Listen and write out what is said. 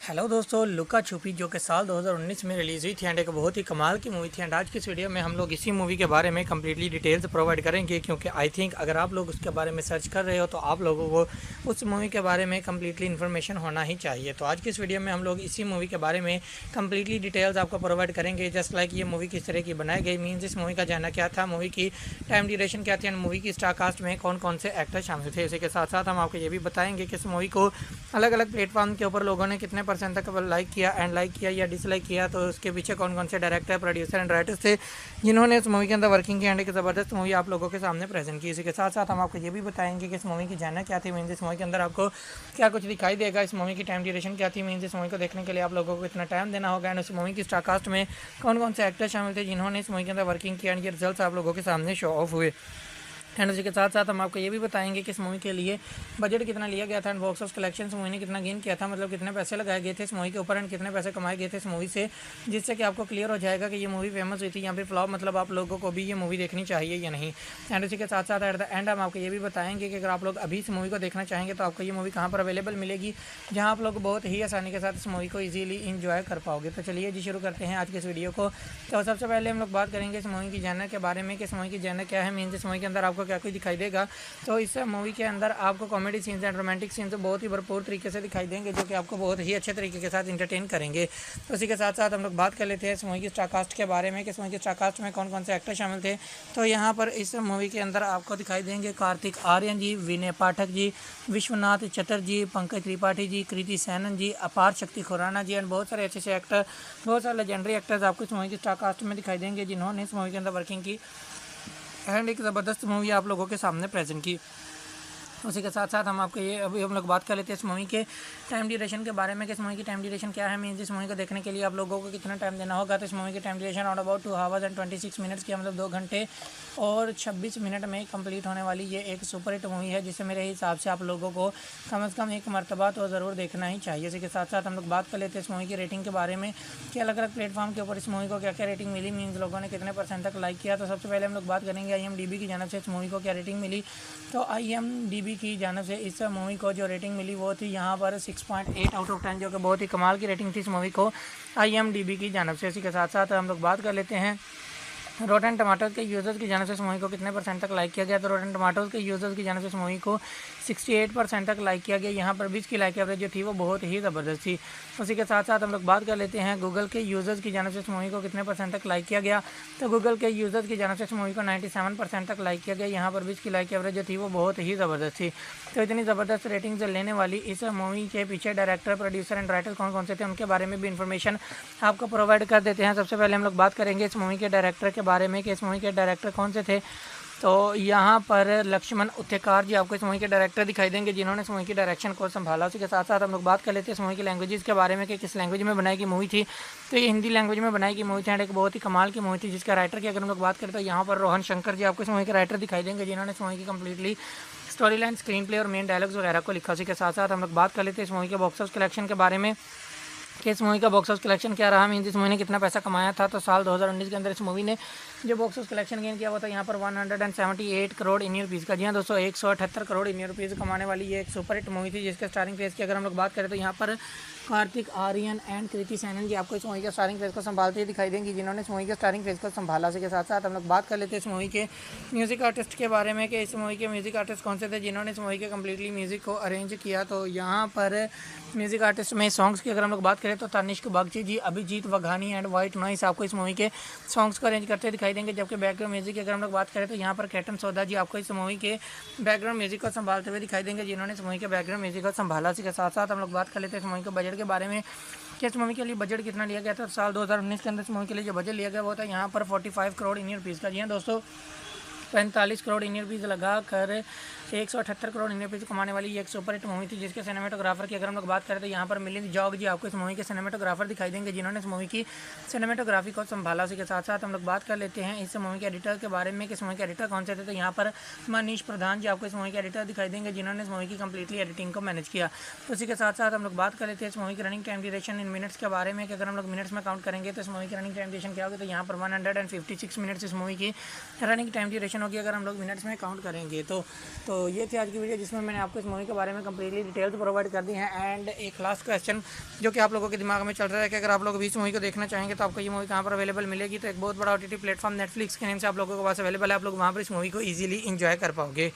Hello दोस्तों, लुका छुपी जो कि साल 2019 में रिलीज़ हुई थी एंड एक बहुत ही कमाल की मूवी थी। एंड आज की इस वीडियो में हम लोग इसी मूवी के बारे में कम्प्लीटली डिटेल्स प्रोवाइड करेंगे, क्योंकि आई थिंक अगर आप लोग उसके बारे में सर्च कर रहे हो तो आप लोगों को उस मूवी के बारे में कम्प्लीटली इन्फॉर्मेशन होना ही चाहिए। तो आज की इस वीडियो में हम लोग इसी मूवी के बारे में कम्प्लीटली डिटेल्स आपको प्रोवाइड करेंगे, जस्ट लाइक ये मूवी किस तरह की बनाई गई, मीन्स इस मूवी का जाना क्या था, मूवी की टाइम ड्यूरेशन क्या थी एंड मूवी की स्टार कास्ट में कौन कौन से एक्टर शामिल थे। इसी के साथ साथ हम आपको ये भी बताएंगे कि इस मूवी को अलग अलग प्लेटफॉर्म के ऊपर लोगों ने कितने परसेंट तक लाइक किया या डिसलाइक किया, तो उसके पीछे कौन कौन से डायरेक्टर, प्रोड्यूसर एंड राइटर्स थे जिन्होंने इस मूवी के अंदर वर्किंग की एंड एक ज़बरदस्त मूवी आप लोगों के सामने प्रेजेंट की। इसी के साथ साथ हम आपको ये भी बताएंगे कि इस मूवी की जाना क्या थी, मीन्स इस मूवी के अंदर आपको क्या कुछ दिखाई देगा, इस मूवी की टाइम ड्यूरेशन क्या थी, मीन्स इस मूवी को देखने के लिए आप लोगों को इतना टाइम देना होगा, एंड उस मूवी की स्टारकास्ट में कौन कौन से एक्टर शामिल थे जिन्होंने इस मूवी के अंदर वर्किंग किया एंड ये रिजल्ट आप लोगों के सामने शो ऑफ हुए। एंड उसी के साथ साथ हम आपको ये भी बताएंगे कि इस मूवी के लिए बजट कितना लिया गया था and box office collection movie ने कितना गेन किया था, मतलब कितने पैसे लगाए गए थे इस मूवी के ऊपर एंड कितने पैसे कमाए गए थे इस मूवी से, जिससे कि आपको क्लियर हो जाएगा कि ये मूवी फेमस हुई थी या फिर फ्लॉप, मतलब आप लोगों को भी ये मूवी देखनी चाहिए या नहीं। एंड उसी के साथ साथ एट द एंड हम आपको ये भी बताएंगे कि अगर आप लोग अभी इस मूवी को देखना चाहेंगे तो आपको ये मूवी कहाँ पर अवेलेबल मिलेगी, जहाँ आप लोग बहुत ही आसानी के साथ इस मूवी को ईजिली इंजॉय कर पाओगे। तो चलिए जी शुरू करते हैं आज के इस वीडियो को। तो सबसे पहले हम लोग बात करेंगे इस मूवी की जानर के बारे में कि इस मूवी की जानर क्या है, मीन्स इस मूवी के अंदर आपको क्या कुछ दिखाई देगा। तो इस मूवी के अंदर आपको comedy scenes and romantic scenes बहुत ही भरपूर तरीके से दिखाई देंगे, जो कि आपको बहुत ही अच्छे तरीके के साथ इंटरटेन करेंगे। तो इसी के साथ साथ हम लोग बात कर लेते हैं इस मूवी की स्टारकास्ट के बारे में कि इस मूवी की स्टारकास्ट में कौन कौन से एक्टर शामिल थे। तो यहाँ पर इस मूवी के अंदर आपको दिखाई देंगे कार्तिक आर्यन जी, विनय पाठक जी, विश्वनाथ चटर्जी, पंकज त्रिपाठी जी, कृति सैनन जी, अपार शक्ति खुराना जी एंड बहुत सारे अच्छे से एक्टर, बहुत सारे लेजेंडरी एक्टर्स आपको इस मूवी की स्टारकास्ट में दिखाई देंगे जिन्होंने इस मूवी के अंदर वर्किंग की एंड एक ज़बरदस्त मूवी आप लोगों के सामने प्रेजेंट की। उसी के साथ साथ हम आपको ये अभी हम लोग बात कर लेते हैं इस मूवी के टाइम ड्यूरेशन के बारे में कि इस मूवी की टाइम ड्यूरेशन क्या है, मीन्स इस मूवी को देखने के लिए आप लोगों को कितना टाइम देना होगा। तो इस मूवी की time duration on about 2 hours and 26 minutes की, मतलब 2 घंटे और 26 मिनट में कंप्लीट होने वाली ये एक सुपर हिट मूवी है, जिसे मेरे हिसाब से आप लोगों को कम से कम एक मरतबा तो ज़रूर देखना ही चाहिए। इसी के साथ साथ हम लोग बात कर लेते हैं इस मूवी की रेटिंग के बारे में कि अलग अलग प्लेटफॉर्म के ऊपर इस मूवी को क्या क्या रेटिंग मिली, मीन्स लोगों ने कितने परसेंट तक लाइक किया। तो सबसे पहले हम लोग बात करेंगे IMDb की जानब से इस मूवी को क्या रेटिंग मिली। तो IMDb की जानब से इस मूवी को जो रेटिंग मिली वो थी यहाँ पर 6.8 आउट ऑफ 10, जो कि बहुत ही कमाल की रेटिंग थी इस मूवी को IMDb की जानब से। इसी के साथ साथ हम लोग बात कर लेते हैं रोटन टमाटोज के यूज़र्स की जानब से इस मूवी को कितने परसेंट तक लाइक किया गया। तो रोटन टमाटोज के यूज़र्स की जानब से इस मूवी को 68% तक लाइक किया गया। यहाँ पर 20 की लाइक एवरेज जो थी वो बहुत ही ज़बरदस्त थी। उसी के साथ साथ हम लोग बात कर लेते हैं गूगल के यूज़र्स की जानब से इस मूवी को कितने परसेंट तक लाइक किया गया। तो गूगल के यूज़र्स की जानब से इस मूवी को 97% तक लाइक किया गया। यहाँ पर 20 की लाइक एवरेज जो थी वो बहुत ही ज़बरदस्त थी। तो इतनी ज़बरदस्त रेटिंग्स लेने वाली इस मूवी के पीछे डायरेक्टर, प्रोड्यूसर एंड राइटर कौन कौन से थे उनके बारे में भी इन्फॉर्मेशन आपको प्रोवाइड कर देते हैं। सबसे पहले हम लोग बात करेंगे इस मूवी के डायरेक्टर के बारे में कि इस मूवी के डायरेक्टर कौन से थे। तो यहाँ पर लक्ष्मण उत्तेकार जी आपको इस मूवी के डायरेक्टर दिखाई देंगे जिन्होंने इस मूवी की डायरेक्शन को संभाला। उसी के साथ साथ हम लोग बात कर लेते हैं इस मूवी की लैंग्वेजेस के बारे में कि किस लैंग्वेज में बनाई गई मूवी थी। तो ये हिंदी लैंग्वेज में बनाई गई मूवी थी एंड एक बहुत ही कमाल की मूवी थी, जिसका राइटर की अगर हम लोग बात करें तो यहाँ पर रोहन शंकर जी आपको इस मूवी के राइटर दिखाई देंगे जिन्होंने इस मूवी की completely story line, screen play और मेन डायलॉग्स वगैरह को लिखा। उसी के साथ साथ हम लोग बात कर लेते हैं इस मूवी के बॉक्स ऑफिस कलेक्शन के बारे में कि इस मूवी का बॉक्स ऑफिस कलेक्शन क्या रहा, मीन्स इस मूवी ने कितना पैसा कमाया था। तो साल 2019 के अंदर इस मूवी ने जो बॉक्स ऑफिस कलेक्शन गेन किया हुआ था यहाँ पर 178 करोड़ इंडियन रुपीज़ का। जी हाँ दोस्तों, 178 करोड़ इंडियन रुपीज़ कमाने वाली ये एक सुपर हिट मूवी थी, जिसके स्टारिंग फेस की अगर हम लोग बात करें तो यहाँ पर कार्तिक आर्यन एंड कृति सैनन जी आपको इस मूवी के स्टारिंग फेस को संभालते हुए दिखाई देंगी, जिन्होंने इस मूवी के स्टारिंग फेस को संभाला। उसी के साथ साथ हम लोग बात कर लेते हैं इस मूवी के म्यूज़िक आर्टिस्ट के बारे में कि इस मूवी के म्यूज़िक आर्टिस्ट कौन से थे जिन्होंने इस मूवी के कम्प्लीटली म्यूज़िक को अरेंज किया। तो यहाँ पर म्यूज़िक आर्टिस्ट में सॉन्ग्स की अगर हम लोग बात करें तो Tanishk Bakshi ji, Abhijit Vaghani and White Noise आपको इस मूवी के सॉन्ग्स को अरेंज करते दिखाई देंगे। जबकि बैकग्राउंड म्यूजिक की अगर हम लोग बात करें तो यहाँ पर कैटन सौदा जी आपको इस मूवी के बैकग्राउंड म्यूजिक को संभालते हुए दिखाई देंगे, जिन्होंने इस मूवी के बैकग्राउंड म्यूजिक को संभाला। इसी के साथ साथ हम लोग बात कर लेते हैं इस मूवी के बजट के बारे में कि इस मूवी के लिए बजट कितना लिया गया था। साल 2019 के अंदर इस मूवी के लिए जो बजट लिया गया वो था यहाँ पर 45 करोड़ इंडियन रुपीज़ का। जी हाँ दोस्तों, 45 करोड़ इंडियन रुपीज़ लगा कर 178 करोड़ इंडियन रुपीज़ कमाने वाली ये एक सुपर हिट मूवी थी, जिसके सिनेमेटोग्राफर की अगर हम लोग बात करें तो यहाँ पर मिलिंद जॉग जी आपको इस मूवी के सिनेमेटोग्राफर दिखाई देंगे, जिन्होंने इस मूवी की सिनेमेटोग्राफी को संभाला। उसी के साथ साथ हम लोग बात कर लेते हैं इस मूवी के एडिटर के बारे में कि इस मूवी के एडिटर कौन से थे। तो यहाँ पर मनीष प्रधान जी आपको इस मूवी के एडिटर दिखाई देंगे, जिन्होंने इस मूवी की कंप्लीटली एडिटिंग को मैनेज किया। तो इसी के साथ साथ हम लोग बात कर लेते हैं इस मूवी की रनिंग टाइम ड्यूरेशन इन मिनट्स के बारे में कि अगर हम लोग मिनट्स में काउंट करेंगे तो इस मूवी की रनिंग टाइम ड्यूरेशन क्या होगी। तो यहाँ पर 156 मिनट्स इस मूवी की रनिंग टाइम ड्यूरेशन होगी अगर हम लोग मिनट्स में काउंट करेंगे। तो तो ये थी आज की वीडियो जिसमें मैंने आपको इस मूवी के बारे में कंप्लीटली डिटेल्स प्रोवाइड कर दी हैं। एंड एक लास्ट क्वेश्चन जो कि आप लोगों के दिमाग में चल रहा है कि अगर आप लोग भी इस मूवी को देखना चाहेंगे तो आपको ये मूवी कहाँ पर अवेलेबल मिलेगी। तो एक बहुत बड़ा OTT प्लेटफॉर्म नेटफ्लिक्स के नेम से आप लोगों के पास अवेलेबल है। आप लोग वहाँ पर इस मूवी को ईजिली इंजॉय कर पाओगे।